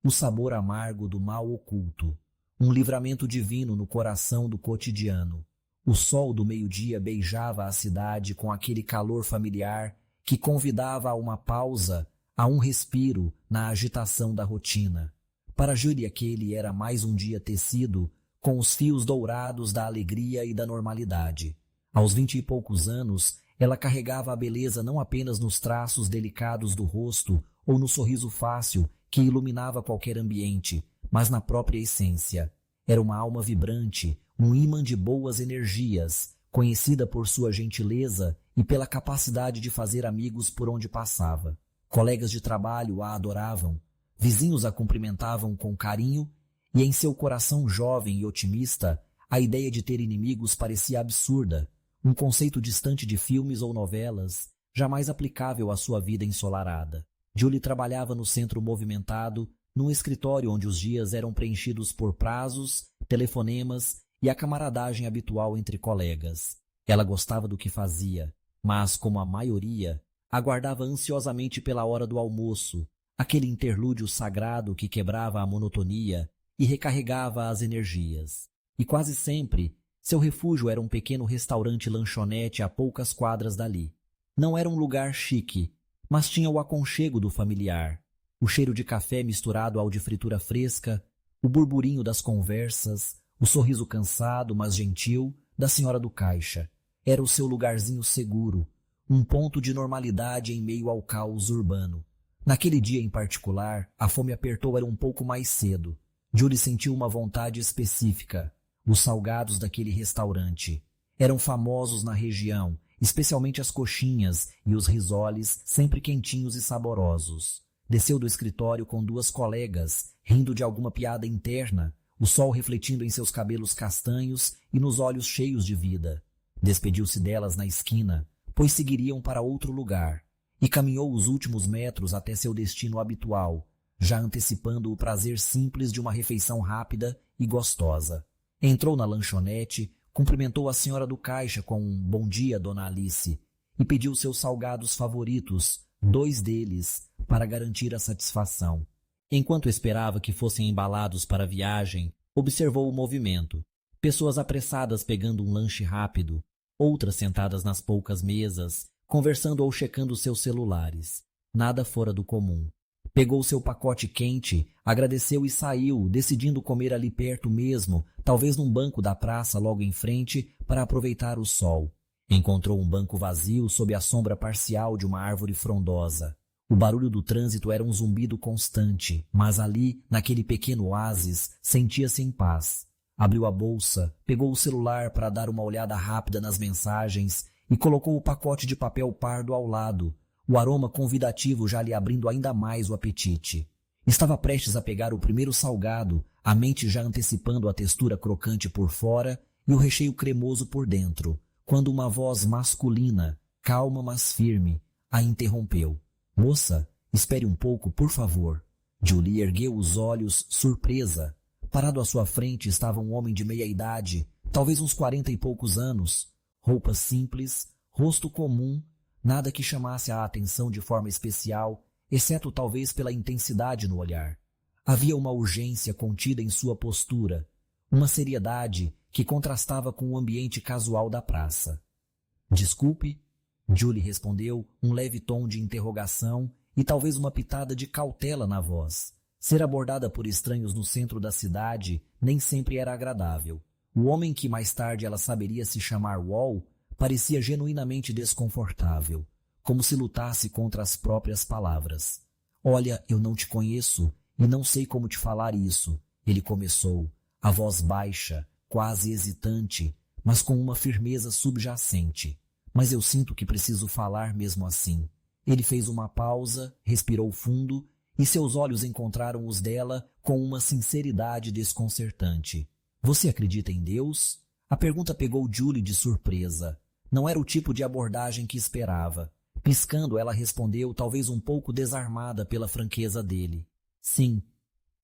o sabor amargo do mal oculto, um livramento divino no coração do cotidiano. O sol do meio-dia beijava a cidade com aquele calor familiar que convidava a uma pausa, a um respiro na agitação da rotina. Para Julie aquele era mais um dia tecido com os fios dourados da alegria e da normalidade. Aos 20 e poucos anos, ela carregava a beleza não apenas nos traços delicados do rosto ou no sorriso fácil que iluminava qualquer ambiente, mas na própria essência. Era uma alma vibrante, um ímã de boas energias, conhecida por sua gentileza e pela capacidade de fazer amigos por onde passava. Colegas de trabalho a adoravam, vizinhos a cumprimentavam com carinho e em seu coração jovem e otimista, a ideia de ter inimigos parecia absurda, um conceito distante de filmes ou novelas, jamais aplicável à sua vida ensolarada. Julie trabalhava no centro movimentado, num escritório onde os dias eram preenchidos por prazos, telefonemas e a camaradagem habitual entre colegas. Ela gostava do que fazia, mas, como a maioria, aguardava ansiosamente pela hora do almoço, aquele interlúdio sagrado que quebrava a monotonia e recarregava as energias. E quase sempre, seu refúgio era um pequeno restaurante-lanchonete a poucas quadras dali. Não era um lugar chique, mas tinha o aconchego do familiar, o cheiro de café misturado ao de fritura fresca, o burburinho das conversas, o sorriso cansado, mas gentil, da senhora do caixa. Era o seu lugarzinho seguro, um ponto de normalidade em meio ao caos urbano. Naquele dia em particular, a fome apertou-a um pouco mais cedo. Julie sentiu uma vontade específica. Os salgados daquele restaurante eram famosos na região, especialmente as coxinhas e os risoles, sempre quentinhos e saborosos. Desceu do escritório com duas colegas, rindo de alguma piada interna, o sol refletindo em seus cabelos castanhos e nos olhos cheios de vida. Despediu-se delas na esquina, pois seguiriam para outro lugar, e caminhou os últimos metros até seu destino habitual, já antecipando o prazer simples de uma refeição rápida e gostosa. Entrou na lanchonete, cumprimentou a senhora do caixa com um "Bom dia, dona Alice", e pediu seus salgados favoritos, 2 deles, para garantir a satisfação. Enquanto esperava que fossem embalados para a viagem, observou o movimento. Pessoas apressadas pegando um lanche rápido, outras sentadas nas poucas mesas, conversando ou checando seus celulares. Nada fora do comum. Pegou seu pacote quente, agradeceu e saiu, decidindo comer ali perto mesmo, talvez num banco da praça logo em frente, para aproveitar o sol. Encontrou um banco vazio sob a sombra parcial de uma árvore frondosa. O barulho do trânsito era um zumbido constante, mas ali, naquele pequeno oásis, sentia-se em paz. Abriu a bolsa, pegou o celular para dar uma olhada rápida nas mensagens e colocou o pacote de papel pardo ao lado, o aroma convidativo já lhe abrindo ainda mais o apetite. Estava prestes a pegar o primeiro salgado, a mente já antecipando a textura crocante por fora e o recheio cremoso por dentro, quando uma voz masculina, calma mas firme, a interrompeu. "Moça, espere um pouco, por favor." Julie ergueu os olhos, surpresa. Parado à sua frente estava um homem de meia idade, talvez uns 40 e poucos anos. Roupas simples, rosto comum, nada que chamasse a atenção de forma especial, exceto talvez pela intensidade no olhar. Havia uma urgência contida em sua postura, uma seriedade que contrastava com o ambiente casual da praça. "Desculpe?" Julie respondeu, um leve tom de interrogação e talvez uma pitada de cautela na voz. Ser abordada por estranhos no centro da cidade nem sempre era agradável. O homem que mais tarde ela saberia se chamar Wall parecia genuinamente desconfortável, como se lutasse contra as próprias palavras. "Olha, eu não te conheço e não sei como te falar isso", ele começou, a voz baixa, quase hesitante, mas com uma firmeza subjacente. "Mas eu sinto que preciso falar mesmo assim." Ele fez uma pausa, respirou fundo e seus olhos encontraram os dela com uma sinceridade desconcertante. "Você acredita em Deus?" A pergunta pegou Julie de surpresa. Não era o tipo de abordagem que esperava. Piscando, ela respondeu, talvez um pouco desarmada pela franqueza dele. "Sim.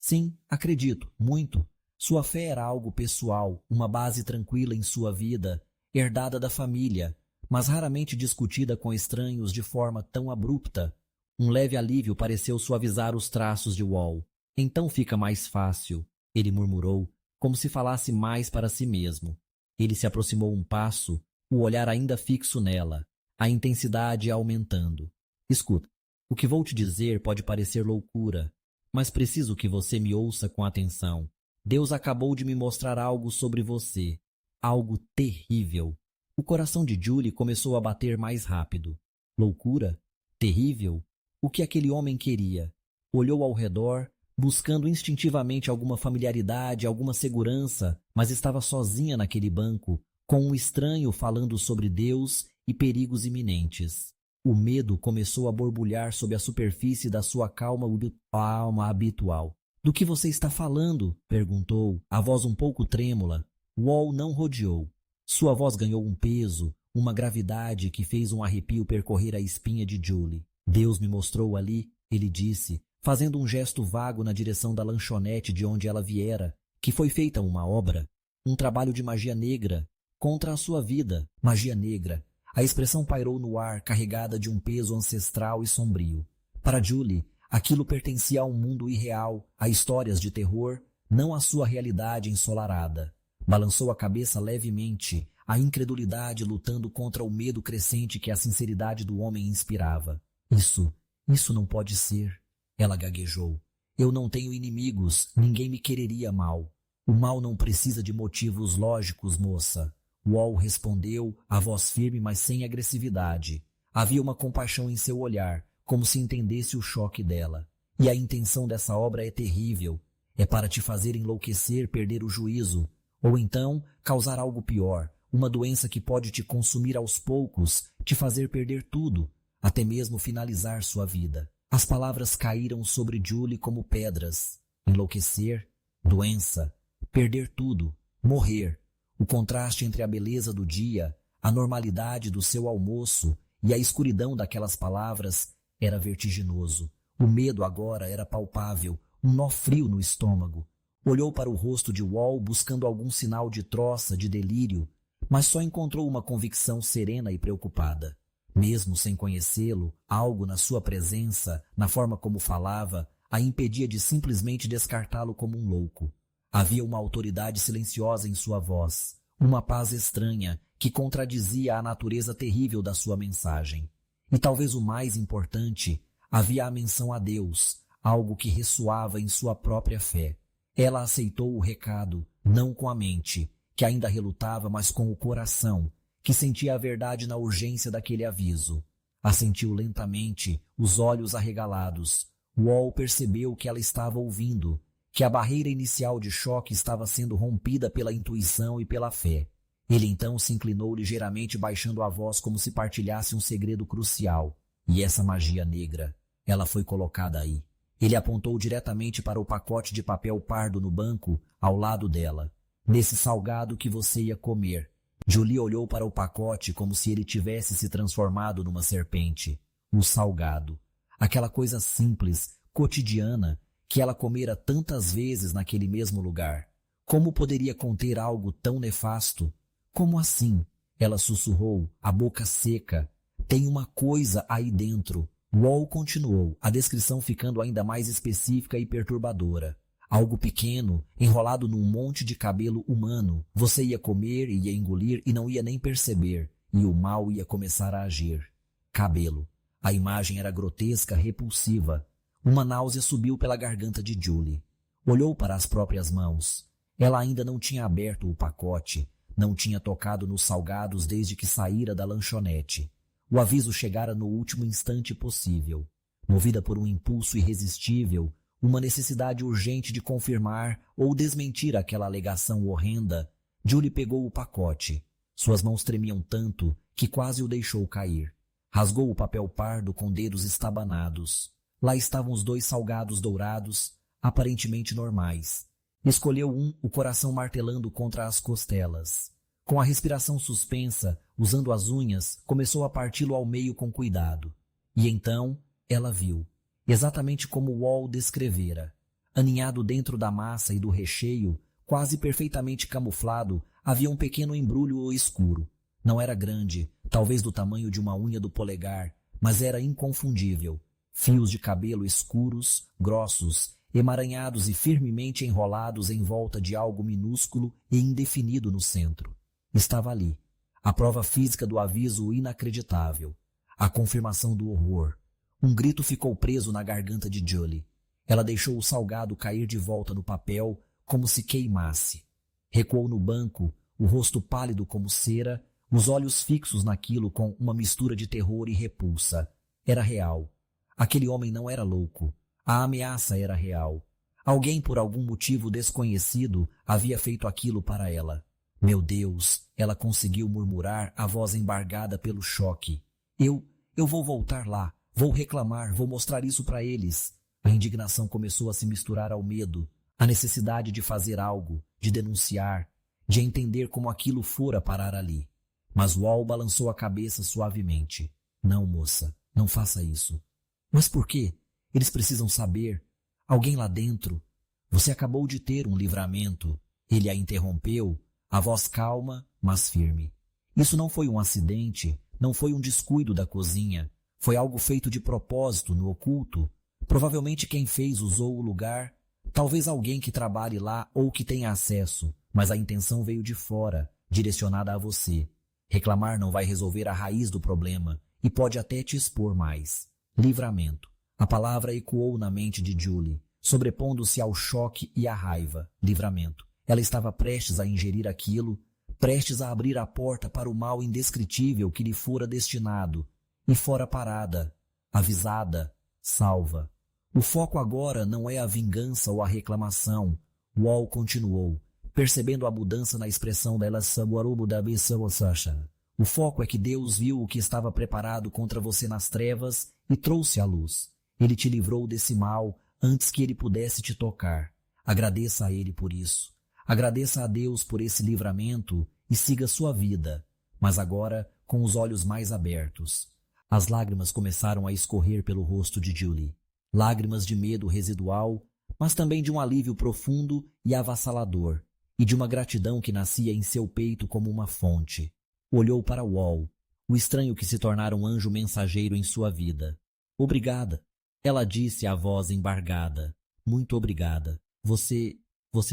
Sim, acredito, muito." Sua fé era algo pessoal, uma base tranquila em sua vida, herdada da família, mas raramente discutida com estranhos de forma tão abrupta. Um leve alívio pareceu suavizar os traços de Wall. Então fica mais fácil, ele murmurou, como se falasse mais para si mesmo. Ele se aproximou um passo, o olhar ainda fixo nela, a intensidade aumentando. Escuta, o que vou te dizer pode parecer loucura, mas preciso que você me ouça com atenção. Deus acabou de me mostrar algo sobre você, algo terrível. O coração de Julie começou a bater mais rápido. Loucura? Terrível? O que aquele homem queria? Olhou ao redor, buscando instintivamente alguma familiaridade, alguma segurança, mas estava sozinha naquele banco, com um estranho falando sobre Deus e perigos iminentes. O medo começou a borbulhar sob a superfície da sua calma habitual. "Do que você está falando?" perguntou, a voz um pouco trêmula. Wall não rodeou. Sua voz ganhou um peso, uma gravidade que fez um arrepio percorrer a espinha de Julie. "Deus me mostrou ali", ele disse, fazendo um gesto vago na direção da lanchonete de onde ela viera, que foi feita uma obra, um trabalho de magia negra, contra a sua vida. Magia negra. A expressão pairou no ar, carregada de um peso ancestral e sombrio. Para Julie, aquilo pertencia a um mundo irreal, a histórias de terror, não à sua realidade ensolarada. Balançou a cabeça levemente, a incredulidade lutando contra o medo crescente que a sinceridade do homem inspirava. Isso não pode ser." Ela gaguejou. "Eu não tenho inimigos, ninguém me quereria mal." "O mal não precisa de motivos lógicos, moça." Wall respondeu, a voz firme, mas sem agressividade. Havia uma compaixão em seu olhar, como se entendesse o choque dela. "E a intenção dessa obra é terrível. É para te fazer enlouquecer, perder o juízo, ou então causar algo pior, uma doença que pode te consumir aos poucos, te fazer perder tudo, até mesmo finalizar sua vida." As palavras caíram sobre Julie como pedras. Enlouquecer, doença, perder tudo, morrer. O contraste entre a beleza do dia, a normalidade do seu almoço e a escuridão daquelas palavras era vertiginoso. O medo agora era palpável, um nó frio no estômago. Olhou para o rosto de Wall buscando algum sinal de troça, de delírio, mas só encontrou uma convicção serena e preocupada. Mesmo sem conhecê-lo, algo na sua presença, na forma como falava, a impedia de simplesmente descartá-lo como um louco. Havia uma autoridade silenciosa em sua voz, uma paz estranha que contradizia a natureza terrível da sua mensagem. E talvez o mais importante, havia a menção a Deus, algo que ressoava em sua própria fé. Ela aceitou o recado, não com a mente, que ainda relutava, mas com o coração, que sentia a verdade na urgência daquele aviso. Assentiu lentamente, os olhos arregalados. Wall percebeu que ela estava ouvindo, que a barreira inicial de choque estava sendo rompida pela intuição e pela fé. Ele então se inclinou ligeiramente, baixando a voz como se partilhasse um segredo crucial. "E essa magia negra, ela foi colocada aí." Ele apontou diretamente para o pacote de papel pardo no banco, ao lado dela. "Nesse salgado que você ia comer." Julie olhou para o pacote como se ele tivesse se transformado numa serpente. O salgado. Aquela coisa simples, cotidiana, que ela comera tantas vezes naquele mesmo lugar. Como poderia conter algo tão nefasto? "Como assim?" Ela sussurrou, a boca seca. "Tem uma coisa aí dentro." Wall continuou, a descrição ficando ainda mais específica e perturbadora. "Algo pequeno, enrolado num monte de cabelo humano. Você ia comer, ia engolir e não ia nem perceber. E o mal ia começar a agir." Cabelo. A imagem era grotesca, repulsiva. Uma náusea subiu pela garganta de Julie. Olhou para as próprias mãos. Ela ainda não tinha aberto o pacote, não tinha tocado nos salgados desde que saíra da lanchonete. O aviso chegara no último instante possível. Movida por um impulso irresistível, uma necessidade urgente de confirmar ou desmentir aquela alegação horrenda, Julie pegou o pacote. Suas mãos tremiam tanto que quase o deixou cair. Rasgou o papel pardo com dedos estabanados. Lá estavam os 2 salgados dourados, aparentemente normais. Escolheu um, o coração martelando contra as costelas. Com a respiração suspensa, usando as unhas, começou a parti-lo ao meio com cuidado. E então ela viu, exatamente como Wall descrevera. Aninhado dentro da massa e do recheio, quase perfeitamente camuflado, havia um pequeno embrulho escuro. Não era grande, talvez do tamanho de uma unha do polegar, mas era inconfundível. Fios de cabelo escuros, grossos, emaranhados e firmemente enrolados em volta de algo minúsculo e indefinido no centro. Estava ali, a prova física do aviso inacreditável, a confirmação do horror. Um grito ficou preso na garganta de Julie. Ela deixou o salgado cair de volta no papel como se queimasse. Recuou no banco, o rosto pálido como cera, os olhos fixos naquilo com uma mistura de terror e repulsa. Era real. Aquele homem não era louco. A ameaça era real. Alguém, por algum motivo desconhecido, havia feito aquilo para ela. Meu Deus, ela conseguiu murmurar, a voz embargada pelo choque. Eu vou voltar lá, vou reclamar, vou mostrar isso para eles. A indignação começou a se misturar ao medo, a necessidade de fazer algo, de denunciar, de entender como aquilo fora parar ali. Mas Wall balançou a cabeça suavemente. Não, moça, não faça isso. Mas por quê? Eles precisam saber. Alguém lá dentro. Você acabou de ter um livramento. Ele a interrompeu, a voz calma, mas firme. Isso não foi um acidente, não foi um descuido da cozinha. Foi algo feito de propósito, no oculto. Provavelmente quem fez usou o lugar. Talvez alguém que trabalhe lá ou que tenha acesso, mas a intenção veio de fora, direcionada a você. Reclamar não vai resolver a raiz do problema e pode até te expor mais. Livramento. A palavra ecoou na mente de Julie, sobrepondo-se ao choque e à raiva. Livramento. Ela estava prestes a ingerir aquilo, prestes a abrir a porta para o mal indescritível que lhe fora destinado, e fora parada, avisada, salva. O foco agora não é a vingança ou a reclamação. Wall continuou, percebendo a mudança na expressão dela. O foco é que Deus viu o que estava preparado contra você nas trevas e trouxe à luz. Ele te livrou desse mal antes que ele pudesse te tocar. Agradeça a ele por isso. Agradeça a Deus por esse livramento e siga sua vida, mas agora com os olhos mais abertos. As lágrimas começaram a escorrer pelo rosto de Julie. Lágrimas de medo residual, mas também de um alívio profundo e avassalador, e de uma gratidão que nascia em seu peito como uma fonte. Olhou para Wall, o estranho que se tornara um anjo mensageiro em sua vida. Obrigada, ela disse a voz embargada. Muito obrigada. Você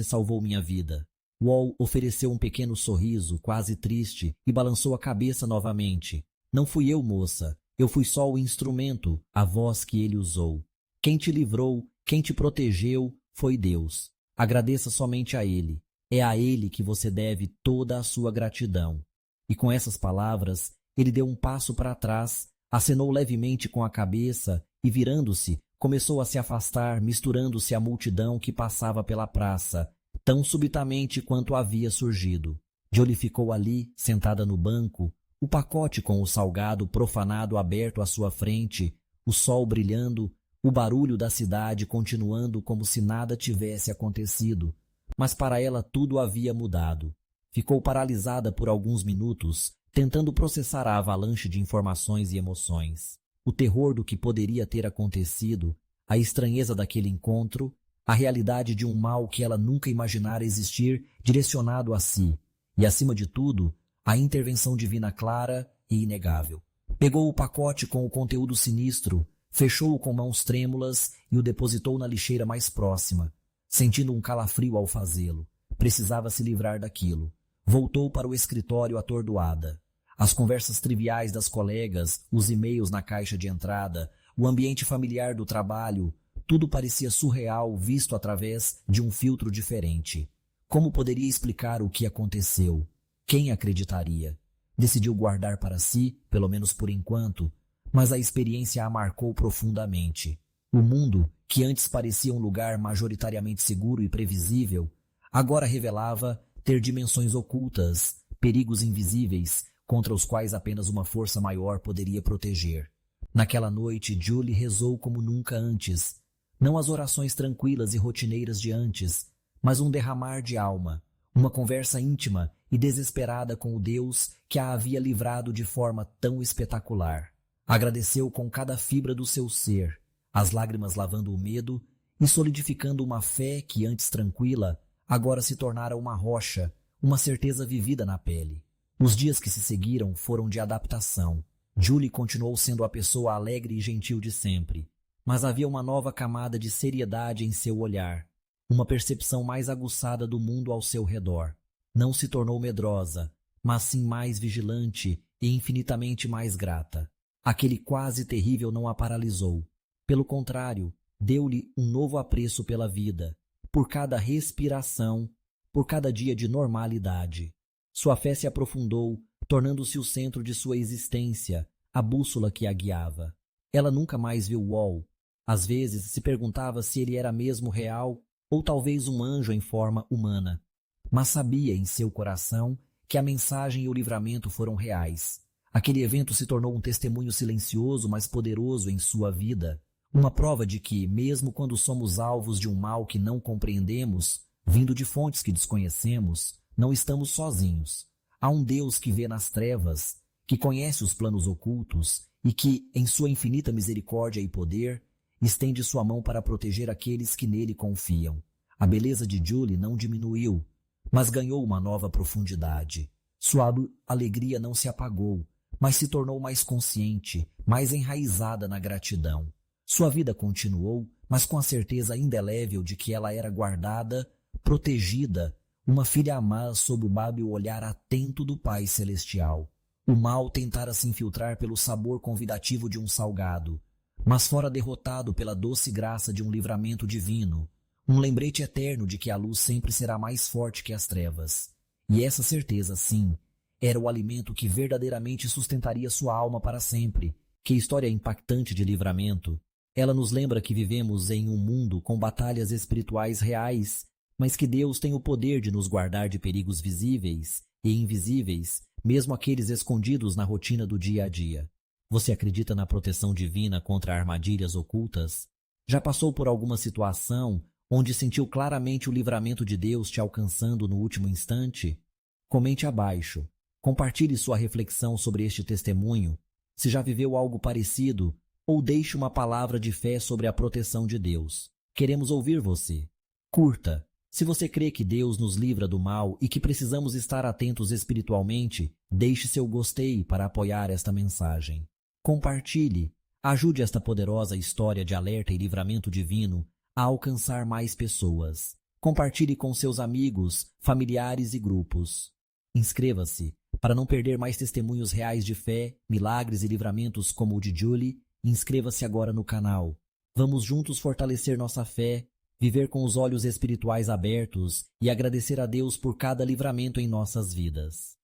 salvou minha vida. Wall ofereceu um pequeno sorriso, quase triste, e balançou a cabeça novamente. Não fui eu, moça. Eu fui só o instrumento, a voz que ele usou. Quem te livrou, quem te protegeu, foi Deus. Agradeça somente a Ele. É a Ele que você deve toda a sua gratidão. E com essas palavras, ele deu um passo para trás, acenou levemente com a cabeça e, virando-se, começou a se afastar, misturando-se à multidão que passava pela praça, tão subitamente quanto havia surgido. Julie ficou ali, sentada no banco, o pacote com o salgado profanado aberto à sua frente, o sol brilhando, o barulho da cidade continuando como se nada tivesse acontecido. Mas para ela tudo havia mudado. Ficou paralisada por alguns minutos, tentando processar a avalanche de informações e emoções. O terror do que poderia ter acontecido, a estranheza daquele encontro, a realidade de um mal que ela nunca imaginara existir direcionado a si, e, acima de tudo, a intervenção divina clara e inegável. Pegou o pacote com o conteúdo sinistro, fechou-o com mãos trêmulas e o depositou na lixeira mais próxima, sentindo um calafrio ao fazê-lo. Precisava se livrar daquilo. Voltou para o escritório atordoada. As conversas triviais das colegas, os e-mails na caixa de entrada, o ambiente familiar do trabalho, tudo parecia surreal visto através de um filtro diferente. Como poderia explicar o que aconteceu? Quem acreditaria? Decidiu guardar para si, pelo menos por enquanto, mas a experiência a marcou profundamente. O mundo, que antes parecia um lugar majoritariamente seguro e previsível, agora revelava ter dimensões ocultas, perigos invisíveis, contra os quais apenas uma força maior poderia proteger. Naquela noite, Julie rezou como nunca antes. Não as orações tranquilas e rotineiras de antes, mas um derramar de alma, uma conversa íntima e desesperada com o Deus que a havia livrado de forma tão espetacular. Agradeceu com cada fibra do seu ser, as lágrimas lavando o medo e solidificando uma fé que, antes tranquila, agora se tornara uma rocha, uma certeza vivida na pele. Os dias que se seguiram foram de adaptação. Julie continuou sendo a pessoa alegre e gentil de sempre, mas havia uma nova camada de seriedade em seu olhar, uma percepção mais aguçada do mundo ao seu redor. Não se tornou medrosa, mas sim mais vigilante e infinitamente mais grata. Aquele quase terrível não a paralisou. Pelo contrário, deu-lhe um novo apreço pela vida, por cada respiração, por cada dia de normalidade. Sua fé se aprofundou, tornando-se o centro de sua existência, a bússola que a guiava. Ela nunca mais viu Wall. Às vezes se perguntava se ele era mesmo real ou talvez um anjo em forma humana. Mas sabia em seu coração que a mensagem e o livramento foram reais. Aquele evento se tornou um testemunho silencioso, mas poderoso em sua vida. Uma prova de que, mesmo quando somos alvos de um mal que não compreendemos, vindo de fontes que desconhecemos, não estamos sozinhos. Há um Deus que vê nas trevas, que conhece os planos ocultos e que, em sua infinita misericórdia e poder, estende sua mão para proteger aqueles que nele confiam. A beleza de Julie não diminuiu, mas ganhou uma nova profundidade. Sua alegria não se apagou, mas se tornou mais consciente, mais enraizada na gratidão. Sua vida continuou, mas com a certeza indelével de que ela era guardada, protegida, uma filha amada sob o bárbaro olhar atento do Pai Celestial. O mal tentara se infiltrar pelo sabor convidativo de um salgado, mas fora derrotado pela doce graça de um livramento divino, um lembrete eterno de que a luz sempre será mais forte que as trevas. E essa certeza, sim, era o alimento que verdadeiramente sustentaria sua alma para sempre. Que história impactante de livramento! Ela nos lembra que vivemos em um mundo com batalhas espirituais reais, mas que Deus tem o poder de nos guardar de perigos visíveis e invisíveis, mesmo aqueles escondidos na rotina do dia a dia. Você acredita na proteção divina contra armadilhas ocultas? Já passou por alguma situação onde sentiu claramente o livramento de Deus te alcançando no último instante? Comente abaixo. Compartilhe sua reflexão sobre este testemunho, se já viveu algo parecido, ou deixe uma palavra de fé sobre a proteção de Deus. Queremos ouvir você. Curta. Se você crê que Deus nos livra do mal e que precisamos estar atentos espiritualmente, deixe seu gostei para apoiar esta mensagem. Compartilhe. Ajude esta poderosa história de alerta e livramento divino a alcançar mais pessoas. Compartilhe com seus amigos, familiares e grupos. Inscreva-se para não perder mais testemunhos reais de fé, milagres e livramentos como o de Julie. Inscreva-se agora no canal. Vamos juntos fortalecer nossa fé, viver com os olhos espirituais abertos e agradecer a Deus por cada livramento em nossas vidas.